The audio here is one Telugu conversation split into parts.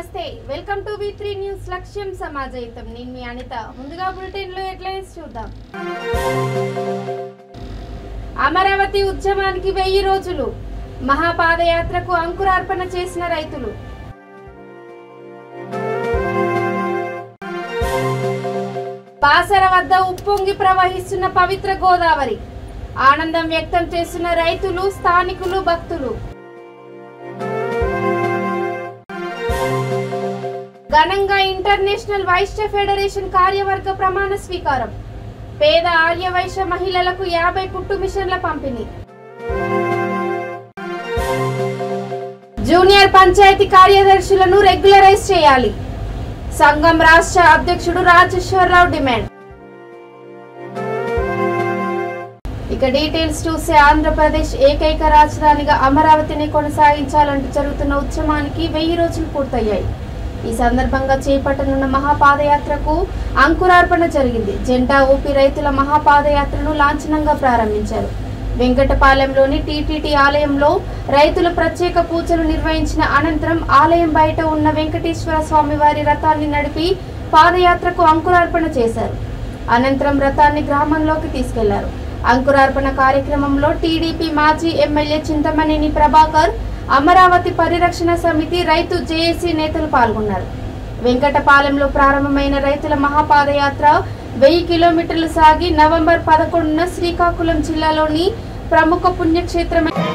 నమస్తే వెల్కమ్ టు V3 న్యూస్ లక్ష్యం సమాజయితం నేను మీ అనిత ముందుగా బులెటిన్ లో హెడ్లైన్స్ చూద్దాం అమరావతి ఉద్యమానికి 1000 రోజులు మహాపాదయాత్రకు అంకురార్పణ చేసిన రైతులు బాసర వద్ద ఉప్పొంగి ప్రవహిస్తున్న పవిత్ర గోదావరి ఆనందం వ్యక్తం చేస్తున్న రైతులు స్థానికులు భక్తులు ఘనంగా ఇంటర్నేషనల్ వైశ్య ఫెడరేషన్ కార్యవర్గ ప్రమాణ స్వీకారం పేద ఆర్యవైశ్య మహిళలకు 50 కుట్టు మిషన్ల పంపిణీ జూనియర్ పంచాయతీ కార్యదర్శులను రెగ్యులరైజ్ చేయాలి సంఘం రాష్ట్ర అధ్యక్షుడు రాజేశ్వరరావు డిమాండ్ ఇక డీటెయిల్స్ చూస్తే ఆంధ్రప్రదేశ్ ఏకైక రాజధానిగా అమరావతిని కొనసాగించాలంటూ జరుగుతున్న ఉద్యమానికి 1000 రోజులు పూర్తయ్యాయి ఈ సందర్భంగా చేపట్టనున్న మహాపాదయాత్రకు అంకురార్పణ జరిగింది జెండా ఊపి రైతుల మహాపాదయాత్రను లాంఛనంగా ప్రారంభించారు వెంకటపాలెంలోని టీటీటీ ఆలయంలో రైతులు ప్రత్యేక పూజలు నిర్వహించిన అనంతరం ఆలయం బయట ఉన్న వెంకటేశ్వర స్వామి వారి రథాన్ని నడిపి పాదయాత్రకు అంకురార్పణ చేశారు అనంతరం రథాన్ని గ్రామంలోకి తీసుకెళ్లారు అంకురార్పణ కార్యక్రమంలో టీడీపీ మాజీ ఎమ్మెల్యే చింతమనేని ప్రభాకర్ అమరావతి పరిరక్షణ సమితి రైతు జేఏసీ నేతలు పాల్గొన్నారు వెంకటపాలెంలో ప్రారంభమైన రైతుల మహాపాదయాత్ర 1000 కిలోమీటర్లు సాగి నవంబర్ 11న శ్రీకాకుళం జిల్లాలోని ప్రముఖ పుణ్యక్షేత్రమైన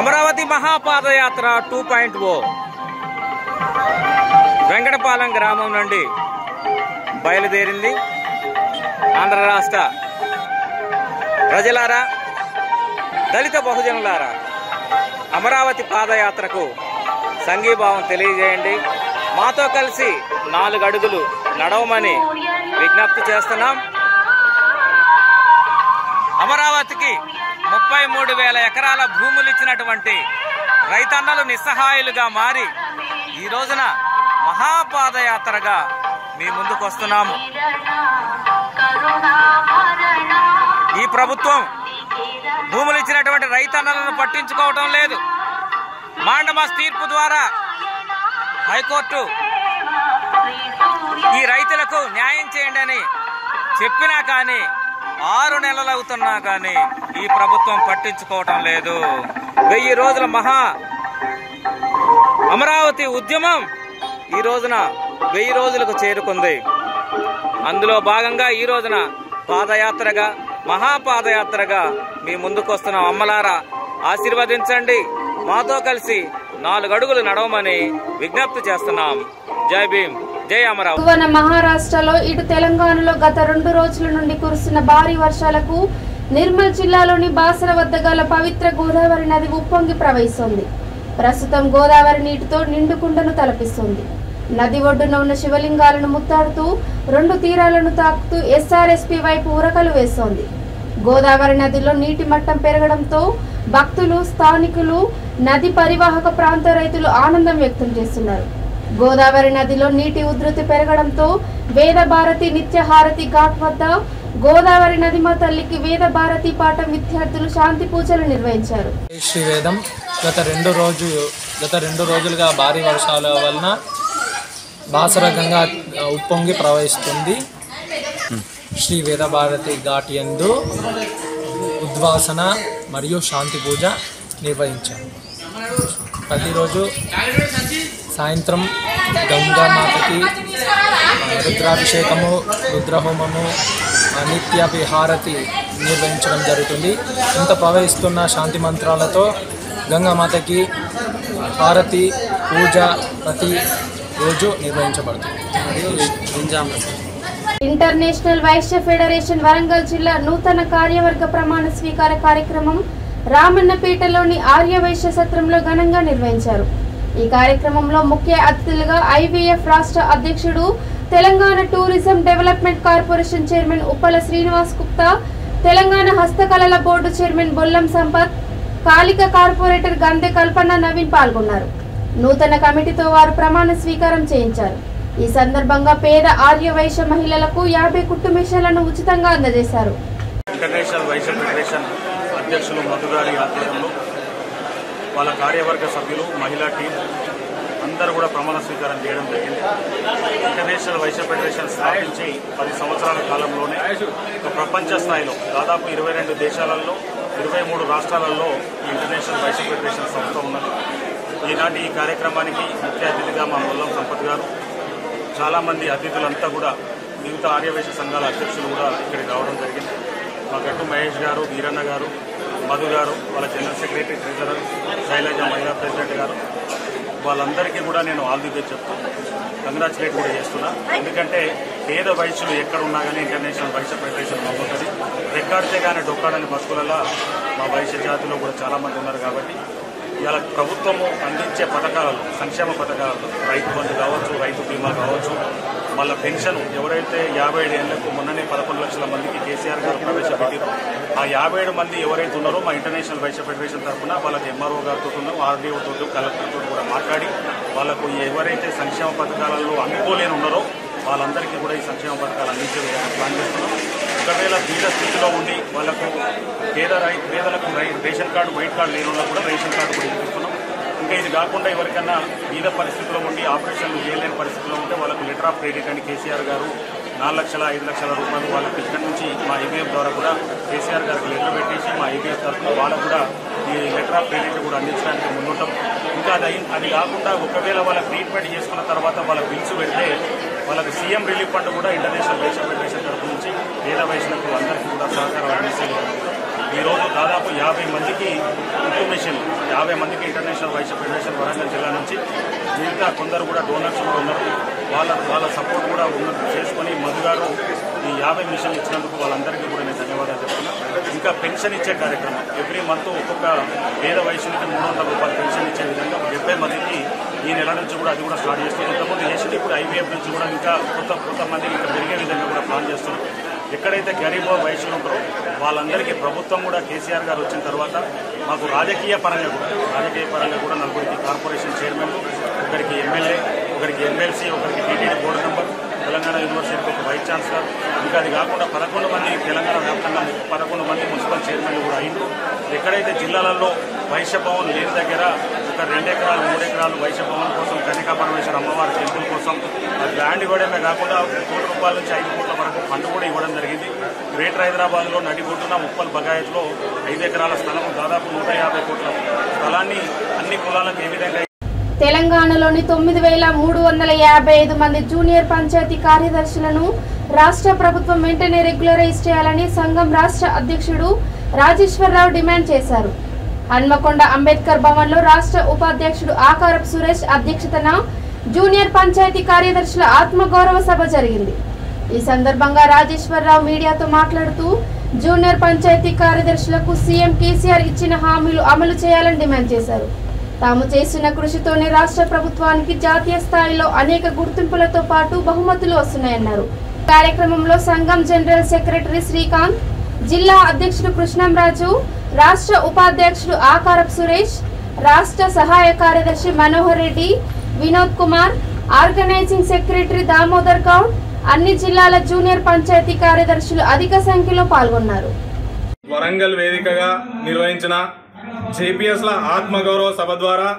అమరావతి మహాపాదయాత్ర 2.0 వెంకటపాలెం గ్రామం నుండి బయలుదేరింది ఆంధ్ర రాష్ట్ర ప్రజలారా దళిత బహుజనులారా అమరావతి పాదయాత్రకు సంఘీభావం తెలియజేయండి మాతో కలిసి 4 అడుగులు నడవమని విజ్ఞప్తి చేస్తున్నాం అమరావతికి 33,000 ఎకరాల భూములు ఇచ్చినటువంటి రైతన్నలు నిస్సహాయులుగా మారి ఈ రోజున మహాపాదయాత్రగా మీ ముందుకు వస్తున్నాము ఈ ప్రభుత్వం భూములు ఇచ్చినటువంటి రైతన్నలను పట్టించుకోవడం లేదు మాండమస్ తీర్పు ద్వారా హైకోర్టు ఈ రైతులకు న్యాయం చేయండి అని చెప్పినా కానీ 6 నెలలు అవుతున్నా కానీ ఈ ప్రభుత్వం పట్టించుకోవటం లేదు 1000 రోజుల అమరావతి ఉద్యమం ఈ రోజున 1000 రోజులకు చేరుకుంది అందులో భాగంగా ఈ రోజున పాదయాత్రగా మహాపాదయాత్రగా మీ ముందుకు వస్తున్న అమ్మలారా ఆశీర్వదించండి మాతో కలిసి 4 అడుగులు నడవమని విజ్ఞప్తి చేస్తున్నాం జై భీమ్ జై అమరావతి మహారాష్ట్రలో ఇటు తెలంగాణలో గత 2 రోజుల నుండి కురుస్తున్న భారీ వర్షాలకు నిర్మల్ జిల్లాలోని బాసర వద్ద గల పవిత్ర గోదావరి నది ఉప్పొంగి ప్రవహిస్తోంది ప్రస్తుతం గోదావరి నీటితో నిండుకుండను తలపిస్తుంది నది ఒడ్డున ఉన్న శివలింగాలను ముత్తాడుతూ 2 తీరాలను తాకుతూ ఎస్ఆర్ఎస్పీ వైపు ఉరకలు వేస్తోంది గోదావరి నదిలో నీటి మట్టం పెరగడంతో భక్తులు స్థానికులు నది పరివాహక ప్రాంత రైతులు ఆనందం వ్యక్తం చేస్తున్నారు గోదావరి నదిలో నీటి ఉధృతి పెరగడంతో వేదభారతి నిత్యహారతి ఘాట్ వద్ద గోదావరి నదిమ తల్లికి వేదభారతి పాఠం విద్యార్థులు శాంతి పూజలు నిర్వహించారు శ్రీవేదం గత 2 రోజులుగా భారీ వర్షాల వలన బాసర గంగా ఉప్పొంగి ప్రవహిస్తుంది శ్రీ వేదభారతి ఘాట్ యందు ఉద్వాసన మరియు శాంతి పూజ నిర్వహించారు ప్రతిరోజు సాయంత్రం గంగామాతకి రుద్రాభిషేకము రుద్రహోమము నిత్య విహారతి నిర్వహించడం జరుగుతుంది ఇంత ప్రవహిస్తున్న శాంతి మంత్రాలతో గంగామాతకి హారతి పూజ ప్రతి రోజు నిర్వహించబడుతుంది ఇంటర్నేషనల్ వైశ్య ఫెడరేషన్ వరంగల్ జిల్లా నూతన కార్యవర్గ ప్రమాణ స్వీకార కార్యక్రమం రామన్నపేటలోని ఆర్యవైశ్య సత్రంలో ఘనంగా నిర్వహించారు ఈ కార్యక్రమంలో ముఖ్య అతిథులుగా ఐవీఎఫ్ రాష్ట్ర అధ్యక్షుడు Telangana tourism development corporation chairman Uppala Srinivas Gupta Telangana హస్తకళల board chairman Bollam Sampath Kalika corporator Gandhe Kalpana Naveen పాల్గొన్నారు నూతన కమిటీతో వారు ప్రమాణ స్వీకారం చేయించారు ఈ సందర్భంగా పేద ఆర్యవైశ్య మహిళలకు 50 కుట్టు మిషన్లను ఉచితంగా అందజేశారు ఇంటర్నేషనల్ వైశ్య ఫెడరేషన్ అధ్యక్షులు మధు గారి ఆధ్వర్యంలో వాళ్ళ కార్యవర్గ సభ్యులు మహిళా టీం అందరూ కూడా ప్రమాణ స్వీకారం చేయడం జరిగింది. ఇంటర్నేషనల్ వైశ్య ఫెడరేషన్ స్థాపించి 10 సంవత్సరాల కాలంలోనే ఒక ప్రపంచ స్థాయిలో దాదాపు 22 దేశాలలో 23 రాష్ట్రాలలో ఈ ఇంటర్నేషనల్ వైశ్య ఫెడరేషన్ సంస్థ ఉన్నది. ఈనాటి ఈ కార్యక్రమానికి ముఖ్య అతిథిగా మా మొల్లం సంపత్ గారు, చాలామంది అతిథులంతా కూడా వివిధ ఆర్యవైశ్య సంఘాల అధ్యక్షులు కూడా ఇక్కడికి రావడం జరిగింది. మా గట్టు మహేష్ గారు, వీరన్న గారు, మధు గారు, వాళ్ళ జనరల్ సెక్రటరీ ట్రెజరర్ శైలజ మహిళా ప్రెసిడెంట్ గారు, వాళ్ళందరికీ కూడా నేను ఆల్ ది బెస్ట్ చెప్తూ కంగ్రాచులేట్ కూడా చేస్తున్నా. ఎందుకంటే పేద వైశ్యులు ఎక్కడున్నా కానీ ఇంటర్నేషనల్ వైశ్య ఫెడరేషన్ బాగుంటుంది. రెక్కాడితే కానీ డొక్కాడని బతుకులలో మా వైశ్య జాతిలో కూడా చాలామంది ఉన్నారు. కాబట్టి ఇవాళ ప్రభుత్వము అందించే పథకాలలో, సంక్షేమ పథకాలలో రైతు బంధు కావచ్చు, రైతు బీమా కావచ్చు, మళ్ళీ పెన్షన్ ఎవరైతే 57 ఏళ్లకు మొన్ననే 11 లక్షల మందికి కేసీఆర్ గారు ప్రవేశపెట్టారో ఆ 57 మంది ఎవరైతే ఉన్నారో మా ఇంటర్నేషనల్ వైశ్య ఫెడరేషన్ తరఫున వాళ్ళకి ఎంఆర్ఓ గారితో ఉన్నాం, ఆర్డీఓతో, కలెక్టర్తో కూడా మాట్లాడి వాళ్ళకు ఎవరైతే సంక్షేమ పథకాలలో అందుకోలేని ఉన్నారో వాళ్ళందరికీ కూడా ఈ సంక్షేమ పథకాలు అందించే విధంగా ప్లాన్ చేస్తున్నాం. ఒకవేళ బీద స్థితిలో ఉండి వాళ్ళకు పేదలకు రేషన్ కార్డు, వైట్ కార్డు లేని వాళ్ళకు కూడా రేషన్ కార్డు కూడా ఇస్తున్నాం. ఇంకా ఇది కాకుండా ఎవరికన్నా బీద పరిస్థితిలో ఉండి ఆపరేషన్లు చేయలేని పరిస్థితిలో ఉంటే వాళ్ళకు లెటర్ ఆఫ్ క్రెడిట్ అని కేసీఆర్ గారు 4 లక్షల 5 లక్షల రూపాయలు వాళ్ళకి ఇక్కడి నుంచి మా ఐబీఎఫ్ ద్వారా కూడా కేసీఆర్ గారికి లెటర్ పెట్టేసి మా ఐబీఎఫ్ తరఫున వాళ్ళకు కూడా ఈ లెటర్ ఆఫ్ క్రెడిట్ కూడా అందించడానికి ముందుంటాం. ఇంకా అది కాకుండా ఒకవేళ వాళ్ళ ట్రీట్మెంట్ చేసుకున్న తర్వాత వాళ్ళ బిల్స్ పెడితే వాళ్ళకి సీఎం రిలీఫ్ ఫండ్ కూడా ఇంటర్నేషనల్ వైశ్య ఫెడరేషన్ తరఫు నుంచి పేద వైశ్యులకు అందరికీ కూడా సహకారం అందించే ఈరోజు దాదాపు 50 మందికి ఇన్ఫర్మేషన్ 50 మందికి ఇంటర్నేషనల్ వైశ్య ఫెడరేషన్ వరంగల్ జిల్లా నుంచి మిగతా కొందరు కూడా డోనర్స్ కూడా ఉన్నారు. వాళ్ళ సపోర్ట్ కూడా చేసుకొని మధు గారు ఈ 50 మిషన్లు ఇచ్చినందుకు వాళ్ళందరికీ కూడా నేను ధన్యవాదాలు చెప్తున్నాను. ఇంకా పెన్షన్ ఇచ్చే కార్యక్రమం ఎవ్రీ మంత్ ఒక్కొక్క పేద వయసులకి 300 రూపాయలు పెన్షన్ ఇచ్చే విధంగా 70 మందికి ఈ నెల నుంచి కూడా అది కూడా స్టార్ట్ చేస్తున్నాం. ఇంతకుముందు చేసింది ఇప్పుడు ఐవీఎఫ్ నుంచి కూడా ఇంకా కొత్త మందికి ఇంకా పెరిగే విధంగా కూడా ప్లాన్ చేస్తున్నాం. ఎక్కడైతే గరీబ్ వయసులు ఉంటారో వాళ్ళందరికీ ప్రభుత్వం కూడా కేసీఆర్ గారు వచ్చిన తర్వాత మాకు రాజకీయ పరంగా కూడా 4 కార్పొరేషన్ చైర్మన్లు, ఒకరికి ఎమ్మెల్యే, ఒకరికి ఎమ్మెల్సీ, ఒకరికి టీటీడీ బోర్డు మెంబర్, తెలంగాణ యూనివర్సిటీకి ఒక వైస్ ఛాన్సలర్, ఇంకా అది కాకుండా 11 మంది తెలంగాణ వ్యాప్తంగా 11 మంది మున్సిపల్ చైర్మన్లు కూడా అయిండ్రు. ఎక్కడైతే జిల్లాలలో వైశ్య భవన్ లేని దగ్గర ఒక 2 ఎకరాలు 3 ఎకరాలు వైశ్య భవన్ కోసం, కన్యకా పరమేశ్వర అమ్మవారి టెంపుల్ కోసం ల్యాండ్ ఇవ్వడమే కాకుండా 1 కోటి రూపాయల నుంచి 5 కోట్ల వరకు ఫండ్ కూడా ఇవ్వడం జరిగింది. గ్రేటర్ హైదరాబాద్లో నడిబొడ్డున ముప్పల్ బగాయత్లో 5 ఎకరాల స్థలం, దాదాపు 150 కోట్ల స్థలాన్ని అన్ని కులాలకు ఏ విధంగా. తెలంగాణలోని 9,355 మంది జూనియర్ పంచాయతీ కార్యదర్శులను రాష్ట్ర ప్రభుత్వం వెంటనే రెగ్యులరైజ్ చేయాలని సంఘం రాష్ట్ర అధ్యక్షుడు రాజేశ్వరరావు డిమాండ్ చేశారు. హన్మకొండ అంబేద్కర్ భవన్లో రాష్ట్ర ఉపాధ్యక్షుడు ఆకారపు సురేష్ అధ్యక్షతన జూనియర్ పంచాయతీ కార్యదర్శుల ఆత్మగౌరవ సభ జరిగింది. ఈ సందర్భంగా రాజేశ్వరరావు మీడియాతో మాట్లాడుతూ జూనియర్ పంచాయతీ కార్యదర్శులకు సీఎం కేసీఆర్ ఇచ్చిన హామీలు అమలు చేయాలని డిమాండ్ చేశారు. తాము చేసిన కృషితోనే రాష్ట్ర ప్రభుత్వానికి జాతీయ స్థాయిలో అనేక గుర్తింపులతో పాటు బహుమతులు వస్తున్నాయన్నారు. కార్యక్రమంలో సంఘం జనరల్ సెక్రటరీ శ్రీకాంత్, జిల్లా అధ్యక్షుడు కృష్ణంరాజు, రాష్ట్ర ఉపాధ్యక్షుడు ఆకారపు సురేష్, రాష్ట్ర సహాయ కార్యదర్శి మనోహర్ రెడ్డి, వినోద్ కుమార్, ఆర్గనైజింగ్ సెక్రటరీ దామోదర్ గౌడ్, అన్ని జిల్లాల జూనియర్ పంచాయతీ కార్యదర్శులు అధిక సంఖ్యలో పాల్గొన్నారు. వరంగల్ వేదికగా నిర్వహించిన జేపీఎస్ల ఆత్మగౌరవ సభ ద్వారా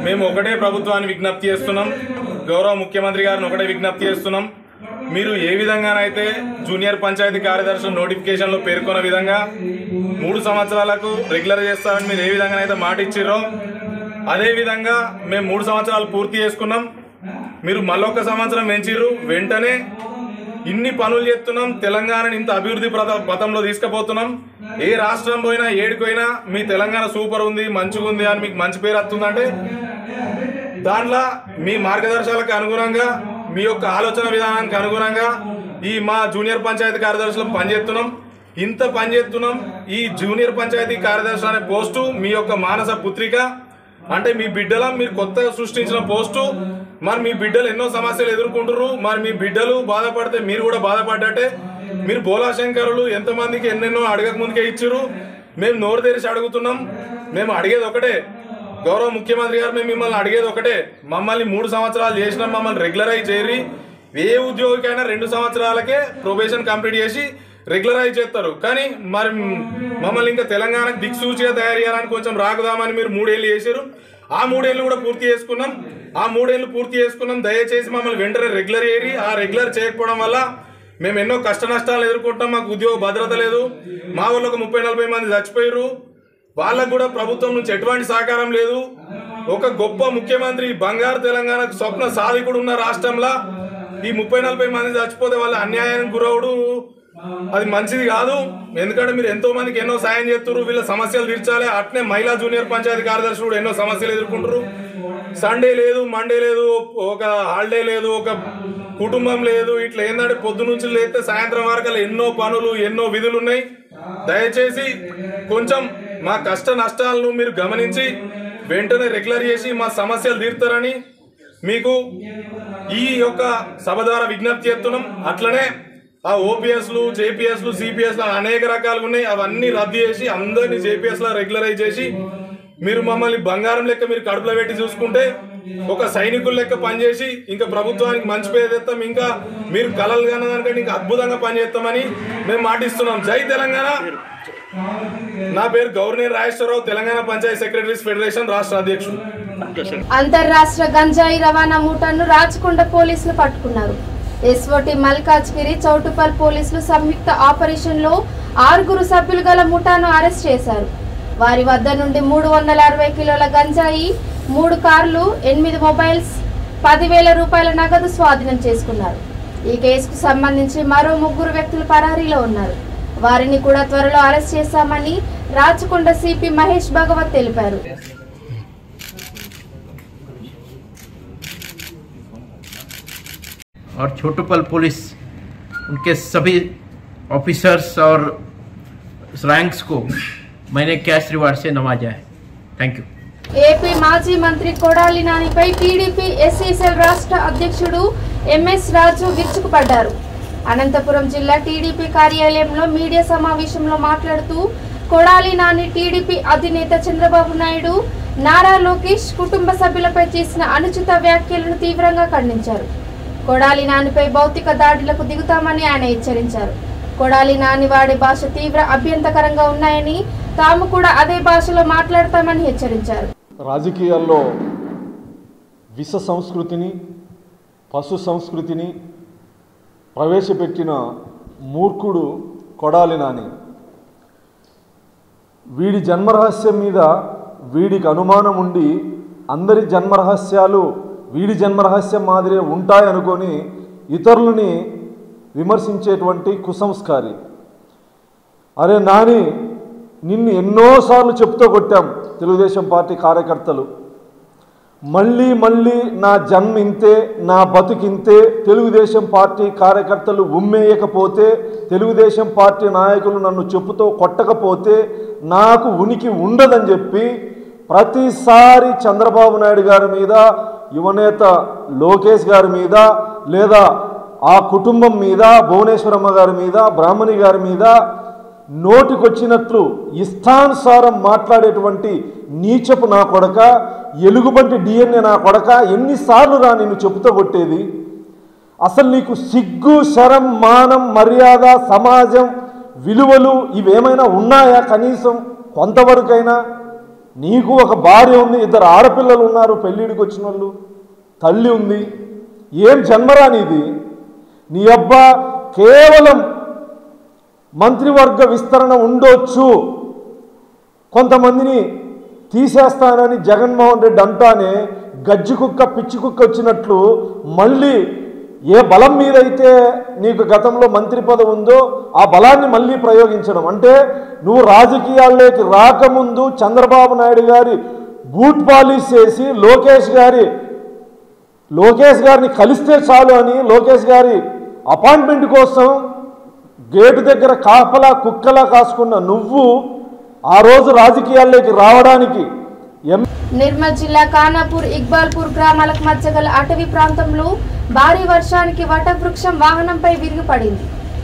మేము ఒకటే ప్రభుత్వాన్ని విజ్ఞప్తి చేస్తున్నాం, గౌరవ ముఖ్యమంత్రి గారిని ఒకటే విజ్ఞప్తి చేస్తున్నాం. మీరు ఏ విధంగానైతే జూనియర్ పంచాయతీ కార్యదర్శుల నోటిఫికేషన్లో పేర్కొన్న విధంగా 3 సంవత్సరాలకు రెగ్యులర్ చేస్తామని మీరు ఏ విధంగానైతే మాట ఇచ్చిర్రో అదేవిధంగా మేము 3 సంవత్సరాలు పూర్తి చేసుకున్నాం. మీరు మళ్ళొక సంవత్సరం పెంచిర్రు. వెంటనే ఇన్ని పనులు చేస్తున్నాం, తెలంగాణని ఇంత అభివృద్ధి పథంలో తీసుకుపోతున్నాం. ఏ రాష్ట్రం పోయినా ఏడిపోయినా మీ తెలంగాణ సూపర్ ఉంది, మంచిగా ఉంది అని మీకు మంచి పేరు వస్తుందంటే దాంట్లో మీ మార్గదర్శకాలకు అనుగుణంగా, మీ యొక్క ఆలోచన విధానానికి అనుగుణంగా ఈ మా జూనియర్ పంచాయతీ కార్యదర్శులు పనిచేస్తున్నాం. ఇంత పనిచేస్తున్నాం. ఈ జూనియర్ పంచాయతీ కార్యదర్శి అనే పోస్టు మీ యొక్క మానస పుత్రిక, అంటే మీ బిడ్డల మీరు కొత్తగా సృష్టించిన పోస్టు. మరి మీ బిడ్డలు ఎన్నో సమస్యలు ఎదుర్కొంటున్నారు. మరి మీ బిడ్డలు బాధపడితే మీరు కూడా బాధపడ్డట్టే. మీరు బోలాశంకరులు ఎంతమందికి ఎన్నెన్నో అడగక ముందుకే ఇచ్చారు. మేము నోరు తెరిచి అడుగుతున్నాం. మేము అడిగేది ఒకటే, గౌరవ ముఖ్యమంత్రి గారు మేము మిమ్మల్ని అడిగేది ఒకటే, మమ్మల్ని 3 సంవత్సరాలు చేసినాం, మమ్మల్ని రెగ్యులరైజ్ చేయరి. ఏ ఉద్యోగికైనా 2 సంవత్సరాలకే ప్రొబేషన్ కంప్లీట్ చేసి రెగ్యులరైజ్ చేస్తారు. కానీ మరి మమ్మల్ని ఇంకా తెలంగాణకు దిక్సూచిగా తయారు చేయాలని కొంచెం రాకుదామని మీరు 3 ఏళ్ళు చేశారు. ఆ 3 ఏళ్ళు కూడా పూర్తి చేసుకున్నాం. దయచేసి మమ్మల్ని వెంటనే రెగ్యులర్ చేయరి. ఆ రెగ్యులర్ చేయకపోవడం వల్ల మేము ఎన్నో కష్ట నష్టాలు ఎదుర్కొంటాం. మాకు ఉద్యోగ భద్రత లేదు. మా ఊళ్ళో 30-40 మంది చచ్చిపోయారు. వాళ్ళకు కూడా ప్రభుత్వం నుంచి ఎటువంటి సహకారం లేదు. ఒక గొప్ప ముఖ్యమంత్రి బంగారు తెలంగాణకు స్వప్న సాధికుడు ఉన్న రాష్ట్రంలో ఈ 30-40 మంది చచ్చిపోతే వాళ్ళ అన్యాయానికి గురవుడు అది మంచిది కాదు. ఎందుకంటే మీరు ఎంతో మందికి ఎన్నో సాయం చేస్తున్నారు. వీళ్ళ సమస్యలు తీర్చాలి. అట్నే మహిళా జూనియర్ పంచాయతీ కార్యదర్శి కూడా ఎన్నో సమస్యలు ఎదుర్కొంటారు. సండే లేదు, మండే లేదు, ఒక హాలిడే లేదు, ఒక కుటుంబం లేదు. ఇట్లా ఏంటంటే పొద్దు నుంచి లేస్తే సాయంత్రం వరకు ఎన్నో పనులు, ఎన్నో విధులు ఉన్నాయి. దయచేసి కొంచెం మా కష్ట నష్టాలను మీరు గమనించి వెంటనే రెగ్యులర్ చేసి మా సమస్యలు తీరుతారని మీకు ఈ యొక్క సభ ద్వారా విజ్ఞప్తి చేస్తున్నాం. అట్లనే ఆ ఓపీఎస్లు, జేపీఎస్లు, సిపిఎస్లు అనేక రకాలు ఉన్నాయి. అవన్నీ రద్దు చేసి అందరినీ జేపీఎస్లో రెగ్యులరైజ్ చేసి మీరు మమ్మల్ని బంగారం లెక్క మీరు కడుపులో పెట్టి చూసుకుంటే ఒక సైనికుల లెక్క పనిచేసి ఇంకా ప్రభుత్వానికి మంచి పేరు తెస్తాం. ఇంకా మీరు కలలు కన్నదానికంటే ఇంకా అద్భుతంగా పనిచేస్తామని మేము మాటిస్తున్నాం. జై తెలంగాణ. నా పేరు governor Rajeshwara Rao, Telangana panchayati secretaries federation రాష్ట్ర అధ్యక్షుడు. అంతర్రాష్ట్ర గంజాయి రవాణా మూటను రాచకొండ పోలీసులు పట్టుకున్నారు. ఎస్ఓటి మల్కాజ్గిరి, చౌటుపల్ పోలీసులు సంయుక్త ఆపరేషన్ లో 6 సభ్యులు గల ముఠాను అరెస్ట్ చేశారు. వారి వద్ద నుండి 360 కిలోల గంజాయి, 3 కార్లు, 8 మొబైల్స్, 10,000 రూపాయల నగదు స్వాధీనం చేసుకున్నారు. ఈ కేసుకు సంబంధించి మరో 3 వ్యక్తులు పరారీలో ఉన్నారు. వారిని కూడా త్వరలో అరెస్ట్ చేశామని రాచకొండ సిపి మహేష్ భగవత్ తెలిపారు. और छोटूपल पुलिस उनके सभी ऑफिसर्स और रैंक्स को मैंने कैश रिवार्ड से नवाजा है. Thank you. ఏపీ మాజీ మంత్రి కొడాలి నానిపై టీడీపీ ఎస్సీ సెల్ రాష్ట్ర అధ్యక్షుడు ఎంఎస్ రాజు విరుచుకుపడ్డారు. అనంతపురం జిల్లా టీడీపీ కార్యాలయంలో మీడియా సమావేశంలో మాట్లాడుతూ కొడాలి నాని టీడీపీ అధినేత చంద్రబాబు నాయుడు, నారా లోకేష్ కుటుంబ సభ్యులపై చేసిన అనుచిత వ్యాఖ్యలను తీవ్రంగా ఖండించారు. కొడాలి నానిపై భౌతిక దాడులకు దిగుతామని ఆయన హెచ్చరించారు. కొడాలి నాని వాడే భాష తీవ్ర అభ్యంతకరంగా ఉన్నాయని, తాము కూడా అదే భాషలో మాట్లాడతామని హెచ్చరించారు. రాజకీయాల్లో విష సంస్కృతిని, పశు సంస్కృతిని ప్రవేశపెట్టిన మూర్ఖుడు కొడాలి నాని. వీడి జన్మరహస్యం మీద వీడికి అనుమానం ఉండి అందరి జన్మరహస్యాలు వీడి జన్మరహస్యం మాదిరే ఉంటాయనుకొని ఇతరులని విమర్శించేటువంటి కుసంస్కారి. అరే నాని, నిన్ను ఎన్నోసార్లు చెప్తూ కొట్టాం తెలుగుదేశం పార్టీ కార్యకర్తలు. మళ్ళీ మళ్ళీ నా జన్మ ఇంతే, నా బతుకింతే, తెలుగుదేశం పార్టీ కార్యకర్తలు ఉమ్మేయకపోతే, తెలుగుదేశం పార్టీ నాయకులు నన్ను చెప్పుతో కొట్టకపోతే నాకు ఉనికి ఉండదని చెప్పి ప్రతిసారి చంద్రబాబు నాయుడు గారి మీద, యువనేత లోకేష్ గారి మీద, లేదా ఆ కుటుంబం మీద, భువనేశ్వరమ్మ గారి మీద, బ్రాహ్మణి గారి మీద నోటికొచ్చినట్లు ఇష్టానుసారం మాట్లాడేటువంటి నీచపు నా కొడక, ఎలుగుబంటి డిఎన్ఏ నా కొడక, ఎన్నిసార్లు రా నిన్ను చెప్పుతో కొట్టేది? అసలు నీకు సిగ్గు, శరం, మానం, మర్యాద, సమాజం విలువలు ఇవేమైనా ఉన్నాయా? కనీసం కొంతవరకైనా. నీకు ఒక భార్య ఉంది, 2 ఆడపిల్లలు ఉన్నారు, పెళ్ళిడికి వచ్చిన వాళ్ళు, తల్లి ఉంది. ఏం జన్మరా నీది? నీ అబ్బా కేవలం మంత్రివర్గ విస్తరణ ఉండొచ్చు, కొంతమందిని తీసేస్తానని జగన్మోహన్ రెడ్డి అంటానే గజ్జి కుక్క, పిచ్చి కుక్క వచ్చినట్లు మళ్ళీ ఏ బలం మీద అయితే నీకు గతంలో మంత్రి పదవి ఉందో ఆ బలాన్ని మళ్ళీ ప్రయోగించడం. అంటే నువ్వు రాజకీయాల్లోకి రాకముందు చంద్రబాబు నాయుడు గారి బూట్ పాలిష్ చేసి లోకేష్ గారిని కలిస్తే చాలు అని లోకేష్ గారి అపాయింట్మెంట్ కోసం గేటు దగ్గర కాపలా కుక్కలా కాసుకున్న నువ్వు ఆ రోజు రాజకీయాల్లోకి రావడానికి నిర్మల్ జిల్లా ఖానాపూర్, ఇక్బాల్పూర్ గ్రామాలకు మధ్య గల అటవీ ప్రాంతంలో భారీ వర్షానికి వటవృక్షం వాహనంపై విరిగిపడింది.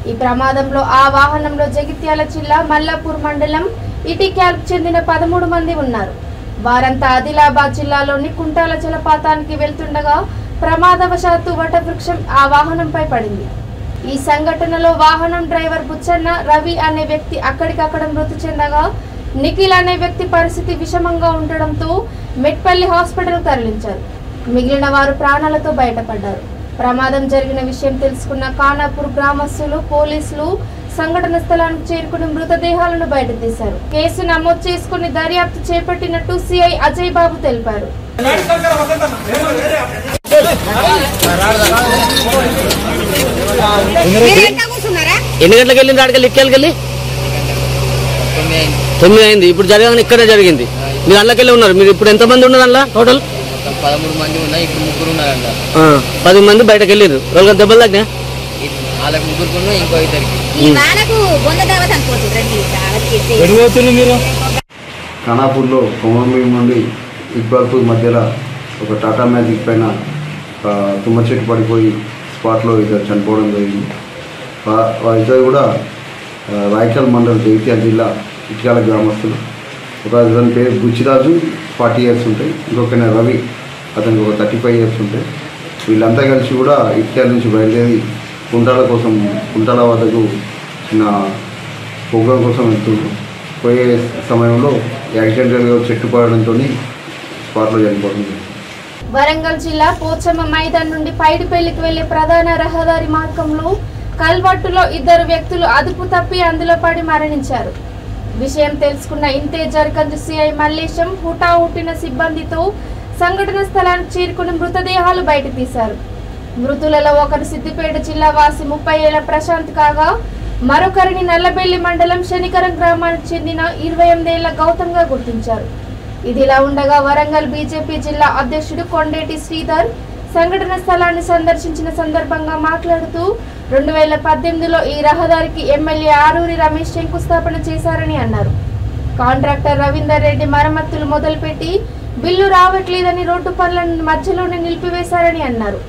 ఈ ప్రమాదంలో ఆ వాహనంలో జగిత్యాల జిల్లా మల్లాపూర్ మండలం ఇటిక్యాల్కు చెందిన 13 మంది ఉన్నారు. వారంతా ఆదిలాబాద్ జిల్లాలోని కుంటాల జలపాతానికి వెళ్తుండగా ప్రమాదవశాత్తు వటవృక్షం ఆ వాహనంపై పడింది. ఈ సంఘటనలో వాహనం డ్రైవర్ బుచ్చన్న రవి అనే వ్యక్తి అక్కడికక్కడ మృతి చెందగా నిఖిల్ అనే వ్యక్తి పరిస్థితి విషమంగా ఉండడంతో మెట్పల్లి హాస్పిటల్ తరలించారు. మిగిలిన వారు ప్రాణాలతో బయటపడ్డారు. ప్రమాదం జరిగిన విషయం తెలుసుకున్న ఖానాపూర్ గ్రామస్తులు పోలీసులు సంఘటన స్థలానికి చేరుకుని మృతదేహాలను బయట తీశారు. కేసు నమోదు చేసుకుని దర్యాప్తు చేపట్టినట్టు సిఐ అజయ్ బాబు తెలిపారు. ఎన్ని గంటలకు వెళ్ళింది? ఆడికెళ్ళి ఇక్కడికెళ్ళి 9 అయింది. ఇప్పుడు జరగని ఇక్కడే జరిగింది. మీరు అందులోకెళ్ళి ఉన్నారు. మీరు ఇప్పుడు ఎంతమంది ఉన్నారు అందులో? టోటల్ 13 మంది ఉన్నాయి. ఇప్పుడు 3 ఉన్నారంట. 10 మంది బయటకు వెళ్ళారు. వాళ్ళకి దెబ్బలు తగ్గినా? వాళ్ళకి 3 ఇంకో 2. ఖానాపూర్లో కొమరంభీం నుండి ఇక్బాల్పూర్ మధ్యలో ఒక టాటా మ్యాజిక్ పైన తుమ్మ చెట్టు పడిపోయి స్పాట్లో ఇద్దరు చనిపోవడం జరిగింది. ఇద్దరు కూడా రాయకల్ మండల్ జగిత్యాల జిల్లా ఇటికాల గ్రామస్తులు. ఒక అతని పేరు బుచ్చిరాజు 40 years ఉంటాయి. ఇంకొక రవి అతనికి ఒక 35 years ఉంటాయి. వీళ్ళంతా కలిసి కూడా ఇటికాల నుంచి బయలుదేరి కుంటాల వద్దకు చిన్న ప్రోగ్రాం కోసం వెళ్తున్నారు. పోయే సమయంలో యాక్సిడెంటల్గా చెట్టు పడడంతో స్పాట్లో చనిపోతుంది. వరంగల్ జిల్లా పోచమ్మ మైదాన్ నుండి పైడిపల్లికి వెళ్లే ప్రధాన రహదారి మార్గంలో కల్వట్టులో 2 వ్యక్తులు అదుపు తప్పి అందులో పడి మరణించారు. విషయం తెలుసుకున్న ఇంతేజర్గంజ్ సిఐ మల్లేశం హుటాహుటిన సిబ్బందితో సంఘటన స్థలానికి చేరుకుని మృతదేహాలు బయట తీశారు. మృతులలో ఒకరు సిద్దిపేట జిల్లా వాసి 30 ఏళ్ల ప్రశాంత్ కాగా మరొకరిని నల్లబెల్లి మండలం శనికరం గ్రామానికి చెందిన 28 ఏళ్ల గౌతంగా గుర్తించారు. ఇదిలా ఉండగా వరంగల్ బీజేపీ జిల్లా అధ్యక్షుడు కొండేటి శ్రీధర్ సంఘటన స్థలాన్ని సందర్శించిన సందర్భంగా మాట్లాడుతూ 2018లో ఈ రహదారికి ఎమ్మెల్యే ఆరూరి రమేష్ శంకుస్థాపన చేశారని అన్నారు. కాంట్రాక్టర్ రవీందర్ రెడ్డి మరమ్మతులు మొదలుపెట్టి బిల్లు రావట్లేదని రోడ్డు పనులను మధ్యలోనే నిలిపివేశారని అన్నారు.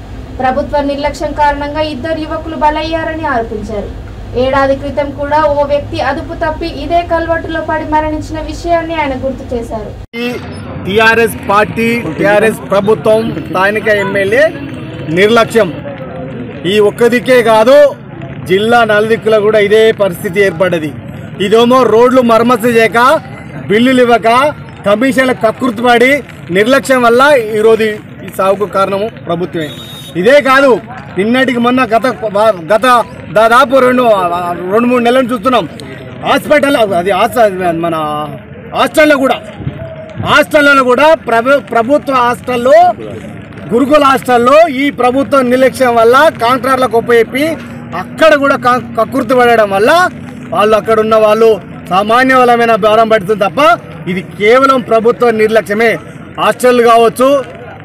ప్రభుత్వ నిర్లక్ష్యం కారణంగా 2 యువకులు బలయ్యారని ఆరోపించారు. ఏడాది క్రితం కూడా ఓ వ్యక్తి అదుపు తప్పి ఇదే కల్వట్టులో పడి మరణించిన విషయాన్ని ఆయన గుర్తు చేశారు. టిఆర్ఎస్ పార్టీ టిఆర్ఎస్ ప్రభుత్వం స్థానిక ఎమ్మెల్యే నిర్లక్ష్యం ఈ ఒక్కదికే కాదు, జిల్లా నలుదిక్కులో కూడా ఇదే పరిస్థితి ఏర్పడ్డది. ఇదేమో రోడ్లు మరమ్మతు చేయక బిల్లులు ఇవ్వక కమిషన్ల కకృతిపడి నిర్లక్ష్యం వల్ల ఈరోజు ఈ సాగుకు కారణము ప్రభుత్వమే. ఇదే కాదు, నిన్నటికి మొన్న గత దాదాపు 2-3 నెలలు చూస్తున్నాం. హాస్పిటల్ అది మన హాస్టల్లో కూడా ప్రభుత్వ హాస్టల్లో గురుకుల హాస్టల్లో ఈ ప్రభుత్వ నిర్లక్ష్యం వల్ల కాంట్రాక్టర్లకు ఉపయోగి అక్కడ కూడా కకృతి పడడం వల్ల వాళ్ళు అక్కడ ఉన్న వాళ్ళు సామాన్యమైన భారం పడుతుంది తప్ప ఇది కేవలం ప్రభుత్వ నిర్లక్ష్యమే. హాస్టల్ కావచ్చు,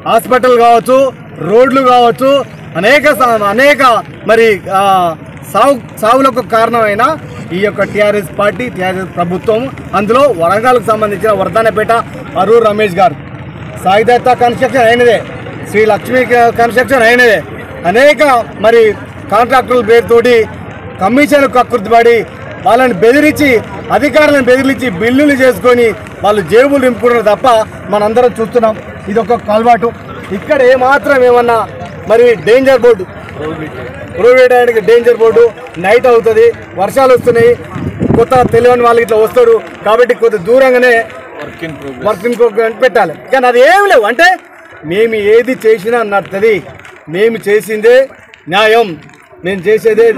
హాస్పిటల్ కావచ్చు, రోడ్లు కావచ్చు, అనేక మరి సాగులకు కారణమైన ఈ యొక్క టీఆర్ఎస్ పార్టీ టీఆర్ఎస్ ప్రభుత్వం. అందులో వరంగల్కు సంబంధించిన వర్ధనపేట అరూర్ రమేష్ గారు, సాయిదత్త కన్స్ట్రక్షన్ అయినదే, శ్రీ లక్ష్మీ కన్స్ట్రక్షన్ అయినదే, అనేక మరి కాంట్రాక్టర్ల పేరుతోటి కమిషన్లు కకృతిపడి వాళ్ళని బెదిరించి అధికారులను బెదిరించి బిల్లులు చేసుకొని వాళ్ళు జేబులు నింపుకుంటారు తప్ప మనందరం చూస్తున్నాం. ఇది ఒక కల్వాటు. ఇక్కడ ఏమాత్రం ఏమన్నా మరి డేంజర్ బోర్డు రోడ్ వేయడానికి డేంజర్ బోర్డు నైట్ అవుతుంది, వర్షాలు వస్తున్నాయి, కొత్త తెలియని వాళ్ళు ఇట్లా వస్తారు కాబట్టి కొద్ది దూరంగానే వర్క్ ఇన్ ప్రోగ్రెస్ పెట్టాలి. కానీ అది ఏమి లేవు. అంటే మేము ఏది చేసినా నడుతుంది, మేము చేసిందే న్యాయం, మేము చేసేదే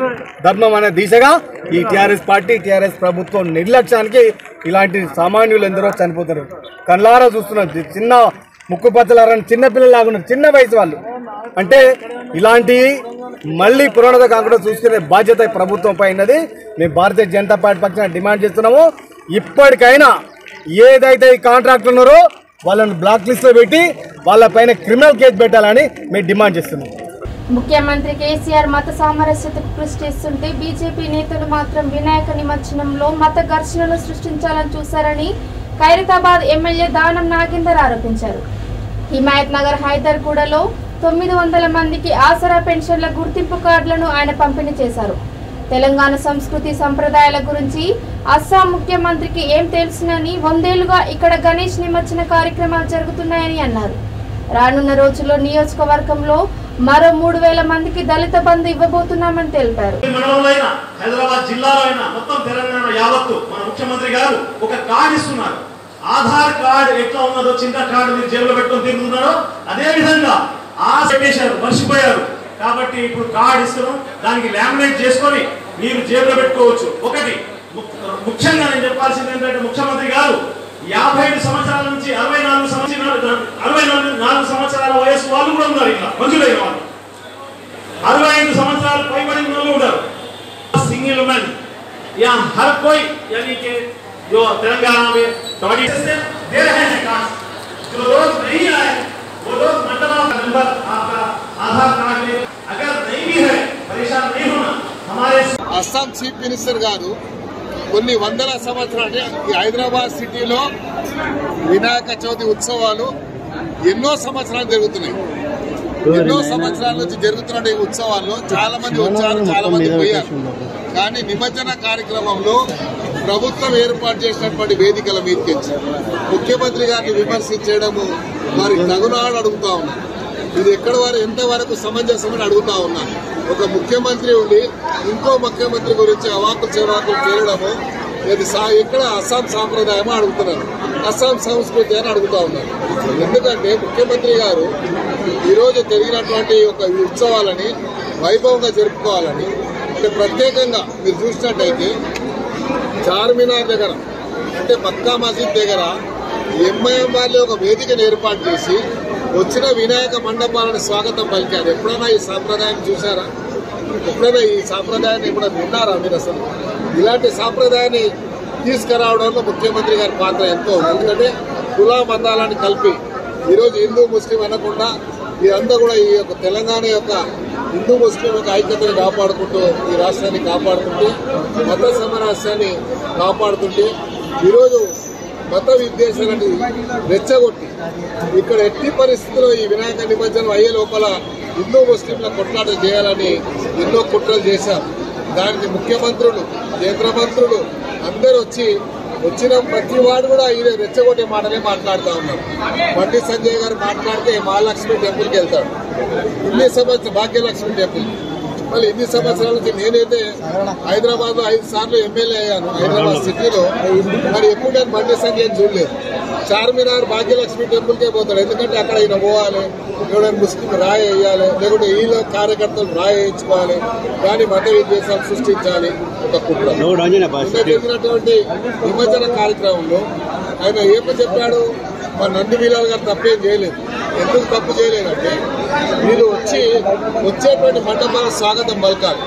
ధర్మం అనే దిశగా ఈ టీఆర్ఎస్ పార్టీ టీఆర్ఎస్ ప్రభుత్వం నిర్లక్ష్యానికి ఇలాంటి సామాన్యులు ఎందరో చనిపోతారు. కళ్ళారా చూస్తున్నారు, చిన్న ముక్కు పచ్చలారని చిన్నపిల్లలాగున్నారు, చిన్న వయసు వాళ్ళు. అంటే ఇలాంటి మళ్ళీ పురోగత కాకుండా చూసుకునే బాధ్యత ప్రభుత్వం పైనది. మేము భారతీయ జనతా పార్టీ పక్షాన డిమాండ్ చేస్తున్నాము, ఇప్పటికైనా ఏదైతే ఈ కాంట్రాక్టర్ ఉన్నారో వాళ్ళని బ్లాక్ లిస్ట్లో పెట్టి వాళ్ళపైన క్రిమినల్ కేసు పెట్టాలని మేము డిమాండ్ చేస్తున్నాం. ముఖ్యమంత్రి కేసీఆర్ మత సామరస్యతకు కృషి చేస్తుంటే బీజేపీ నేతలు మాత్రం వినాయక నిమజ్జనంలో మత ఘర్షణలు సృష్టించాలని చూశారని ఖైరతాబాద్ ఎమ్మెల్యే దానం నాగేందర్ ఆరోపించారు. హిమాయత్ నగర్ హైదర్గూడలో 900 మందికి ఆసరా పెన్షన్ల గుర్తింపు కార్డులను ఆయన పంపిణీ చేశారు. తెలంగాణ సంస్కృతి సంప్రదాయాల గురించి అస్సాం ముఖ్యమంత్రికి ఏం తెలుసునని 100 ఏళ్లుగా ఇక్కడ గణేష్ నిమజ్జన కార్యక్రమాలు జరుగుతున్నాయని అన్నారు. రానున్న రోజుల్లో నియోజకవర్గంలో మరో 3,000 మందికి దళిత బంధు ఇవ్వబోతున్నామని తెలిపారు. హైదరాబాద్ జిల్లాలో అయినా మొత్తం తెలంగాణ యావత్తు మన ముఖ్యమంత్రి గారు ఒక కార్డు ఇస్తున్నారు. ఆధార్ కార్డు ఎట్లా ఉన్నదో చిన్న కార్డు మీరు జేబులో పెట్టుకొని తిరుగుతున్నారో అదే విధంగా పెట్టేశారు, మర్చిపోయారు. కాబట్టి ఇప్పుడు కార్డు ఇస్తున్నాం, దానికి లామినేట్ చేసుకొని మీరు జేబులో పెట్టుకోవచ్చు. ఒకటి ముఖ్యంగా నేను చెప్పాల్సింది ఏంటంటే ముఖ్యమంత్రి గారు 57 సంవత్సరాల నుంచి 64 సంవత్సరాల వయసు వాళ్ళు కూడా ఉన్నారు. ఇంకా మంజులైన వాళ్ళు 65 సంవత్సరాలు పైబడిన వాళ్ళు ఉన్నారు. सिंगल वुमेन या हर कोई यानी कि जो तेलंगाना में बॉडी सिस्टम दे रहे हैं कार्ड, जो लोग नहीं आए वो लोग मंडला का नंबर आपका आधार कार्ड में अगर नहीं भी है परेशान नहीं होना. हमारे అస్సాం చీఫ్ మినిస్టర్ గారు కొన్ని వందల సంవత్సరాలు ఈ హైదరాబాద్ సిటీలో వినాయక చవితి ఉత్సవాలు ఎన్నో సంవత్సరాలు జరుగుతున్నాయి. ఎన్నో సంవత్సరాల నుంచి జరుగుతున్న ఈ ఉత్సవాల్లో చాలా మంది వచ్చారు, చాలా మంది పోయారు. కానీ నిమజ్జన కార్యక్రమంలో ప్రభుత్వం ఏర్పాటు చేసినటువంటి వేదికల మీదకి ముఖ్యమంత్రి గారిని విమర్శించడము వారి తగునాడు అడుగుతా ఉన్నారు. ఇది ఎక్కడి వారు ఎంతవరకు సమంజసమని అడుగుతా ఉన్నారు. ఒక ముఖ్యమంత్రి ఉండి ఇంకో ముఖ్యమంత్రి గురించి అవాకులు చెవాకులు చేయడము ఇది ఎక్కడ అస్సాం సాంప్రదాయమో అడుగుతున్నారు, అస్సాం సంస్కృతి అని అడుగుతా ఉన్నారు. ఎందుకంటే ముఖ్యమంత్రి గారు ఈరోజు జరిగినటువంటి ఒక ఉత్సవాలని వైభవంగా జరుపుకోవాలని అంటే ప్రత్యేకంగా మీరు చూసినట్టయితే చార్మినార్ దగ్గర అంటే మక్కా మసీద్ దగ్గర ఎంఐఎం వాళ్ళు ఒక వేదికను ఏర్పాటు చేసి వచ్చిన వినాయక మండపాలను స్వాగతం పలికారు. ఎప్పుడైనా ఈ సాంప్రదాయం చూసారా? ఎప్పుడైనా ఈ సాంప్రదాయాన్ని ఎప్పుడైనా విన్నారా మీరు? అసలు ఇలాంటి సాంప్రదాయాన్ని తీసుకురావడంలో ముఖ్యమంత్రి గారి పాత్ర ఎంతో ఉంది. ఎందుకంటే కులా మతాలను కలిపి ఈరోజు హిందూ ముస్లిం అనకుండా ఇదంతా కూడా ఈ యొక్క తెలంగాణ యొక్క హిందూ ముస్లిం యొక్క ఐక్యతను కాపాడుకుంటూ ఈ రాష్ట్రాన్ని కాపాడుకుంటూ మత సామరస్యాన్ని కాపాడుతుంటే ఈరోజు మత విద్వేషాలని రెచ్చగొట్టి ఇక్కడ ఎట్టి పరిస్థితుల్లో ఈ వినాయక నిమజ్జనం అయ్యే లోపల హిందూ ముస్లింల కొట్లాట చేయాలని ఎన్నో కుట్రలు చేశారు. దానికి ముఖ్యమంత్రులు, కేంద్ర మంత్రులు అందరూ వచ్చిన ప్రతి వాడు కూడా ఈయన రెచ్చగొట్టే మాటలే మాట్లాడుతూ ఉన్నారు. బండి సంజయ్ గారు మాట్లాడితే మహాలక్ష్మి టెంపుల్కి వెళ్తాడు, ఇన్ని సంవత్సరం భాగ్యలక్ష్మి టెంపుల్. మళ్ళీ ఇన్ని సంవత్సరాల నుంచి నేనైతే హైదరాబాద్ లో 5 సార్లు ఎమ్మెల్యే అయ్యాను హైదరాబాద్ సిటీలో. మరి ఎప్పుడు నేను బండి సంజయ్ చూడలేదు. చార్మినార్ భాగ్యలక్ష్మి టెంపుల్కే పోతాడు. ఎందుకంటే అక్కడ ఈయన పోవాలి, ఎవరైనా ముస్లిం రాయి వేయాలి, లేకుంటే ఈలో కార్యకర్తలు రాయి వేయించుకోవాలి, కానీ మత విద్వేషాలు సృష్టించాలి ఒక కుట్ర. జరిగినటువంటి నిమజ్జన కార్యక్రమంలో ఆయన ఏమని చెప్పాడు? మా నంది వీలాల్ గారు తప్పేం చేయలేదు. ఎందుకు తప్పు చేయలేదంటే మీరు వచ్చేటువంటి మండపాల స్వాగతం పలకాలి.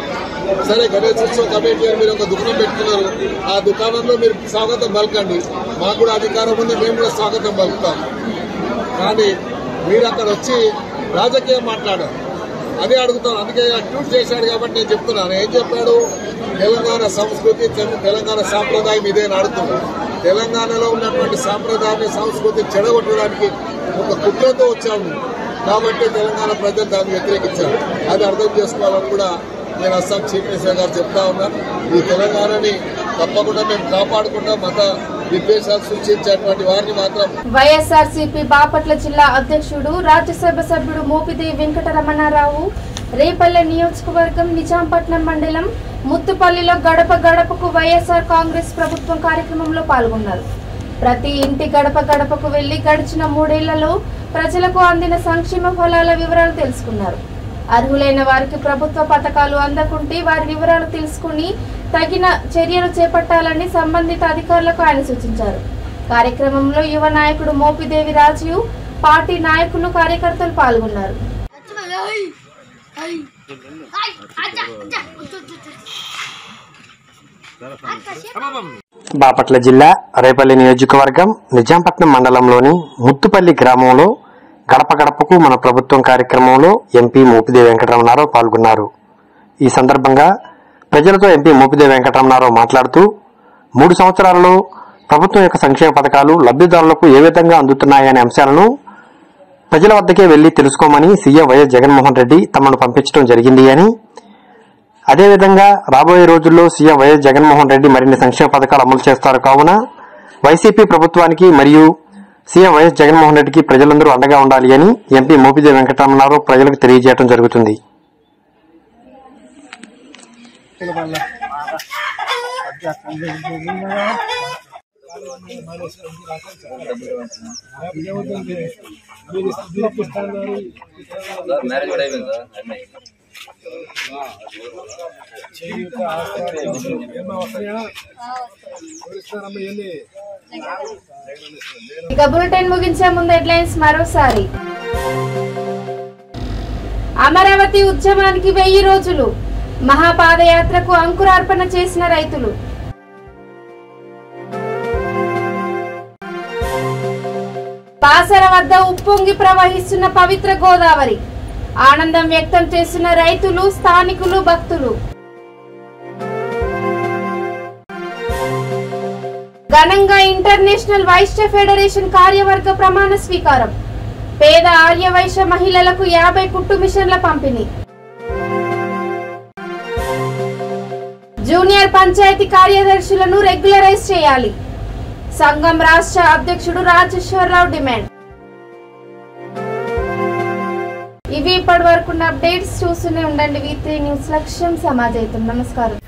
సరే గణేశోత్సవ కమిటీ అని మీరు ఒక దుకాణం పెట్టుకున్నారు, ఆ దుకాణంలో మీరు స్వాగతం పలకండి. మాకు కూడా అధికారం ఉంది, మేము కూడా స్వాగతం పలుకుతాం. కానీ మీరు అక్కడ వచ్చి రాజకీయం మాట్లాడారు, అదే అడుగుతాను. అందుకే ట్వీట్ చేశాడు కాబట్టి నేను చెప్తున్నాను. ఏం చెప్పాడు? తెలంగాణ సంస్కృతి, తెలంగాణ సాంప్రదాయం ఇదే అడుగుతున్నాడు. తెలంగాణలో ఉన్నటువంటి సాంప్రదాయాన్ని, సంస్కృతిని చెడగొట్టడానికి ఒక కుట్రతో వచ్చాము కాబట్టి తెలంగాణ ప్రజలు దాన్ని వ్యతిరేకించారు. అది అర్థం చేసుకోవాలని కూడా నేను అస్సాం చీఫ్ మినిస్టర్ గారు చెప్తా ఉన్నాను. ఈ తెలంగాణని తప్పకుండా మేము కాపాడుకుంటాం. మత విద్వేషాలు సృష్టించేటువంటి వారిని మాత్రం. వైఎస్ఆర్సీపీ బాపట్ల జిల్లా అధ్యక్షుడు, రాజ్యసభ సభ్యుడు మోపిదేవి వెంకటరమణారావు రేపల్లె నియోజకవర్గం నిజాంపట్నం మండలం ముత్తుపల్లిలో గడప గడపకు వైఎస్ఆర్ కాంగ్రెస్ ప్రభుత్వం కార్యక్రమంలో పాల్గొన్నారు. ప్రతి ఇంటి గడప గడపకు వెళ్లి గడిచిన 3 ఏళ్లలో ప్రజలకు అందిన సంక్షేమ ఫలాల వివరాలు తెలుసుకున్నారు. అర్హులైన వారికి ప్రభుత్వ పథకాలు అందకుంటే వారి వివరాలు తెలుసుకుని తగిన చర్యలు చేపట్టాలని సంబంధిత అధికారులకు ఆయన సూచించారు. కార్యక్రమంలో యువ నాయకుడు మోపిదేవి రాజీవ్, పార్టీ నాయకులు, కార్యకర్తలు పాల్గొన్నారు. బాపట్ల జిల్లా రేపల్లి నియోజకవర్గం నిజాంపట్నం మండలంలోని ముత్తుపల్లి గ్రామంలో గడప గడపకు మన ప్రభుత్వం కార్యక్రమంలో ఎంపీ మోపిదేవి వెంకటరమణారావు పాల్గొన్నారు. ఈ సందర్భంగా ప్రజలతో ఎంపీ మోపిదేవి వెంకటరమణారావు మాట్లాడుతూ 3 సంవత్సరాలలో ప్రభుత్వం యొక్క సంక్షేమ పథకాలు లబ్ధిదారులకు ఏ విధంగా అందుతున్నాయనే అంశాలను ప్రజల వద్దకే వెళ్లి తెలుసుకోమని సీఎం వైఎస్ జగన్మోహన్ రెడ్డి తమను పంపించడం జరిగింది అని, అదేవిధంగా రాబోయే రోజుల్లో సీఎం వైఎస్ జగన్మోహన్ రెడ్డి మరిన్ని సంక్షేమ పథకాలు అమలు చేస్తారు. కావున వైసీపీ ప్రభుత్వానికి మరియు సీఎం వైఎస్ జగన్మోహన్ రెడ్డికి ప్రజలందరూ అండగా ఉండాలి అని ఎంపీ మోపిదేవి వెంకటరమణారావు ప్రజలకు తెలియజేయడం జరుగుతుంది. ఇక బులెటిన్ ముగించే ముందు హెడ్లైన్స్ మరోసారి. అమరావతి ఉద్యమానికి 1000 రోజులు, మహాపాదయాత్రకు అంకురార్పణ చేసిన రైతులు. బాసర వద్ద ఉప్పొంగి ప్రవహిస్తున్న పవిత్ర గోదావరి, ఆనందం వ్యక్తం చేస్తున్న రైతులు, స్థానికులు, భక్తులు. ఘనంగా ఇంటర్నేషనల్ వైశ్య ఫెడరేషన్ కార్యవర్గ ప్రమాణ స్వీకారం, పేద ఆర్యవైశ్య మహిళలకు 50 కుట్టు మిషన్ల పంపిణీ. జూనియర్ పంచాయతీ కార్యదర్శులను రెగ్యులరైజ్ చేయాలి, సంఘం రాష్ట్ర అధ్యక్షుడు రాజేశ్వరరావు డిమాండ్. ఇవి ఇప్పటి వరకు అప్డేట్స్. చూస్తూనే ఉండండి V3 న్యూస్. లక్ష్యం సమాజం. నమస్కారం.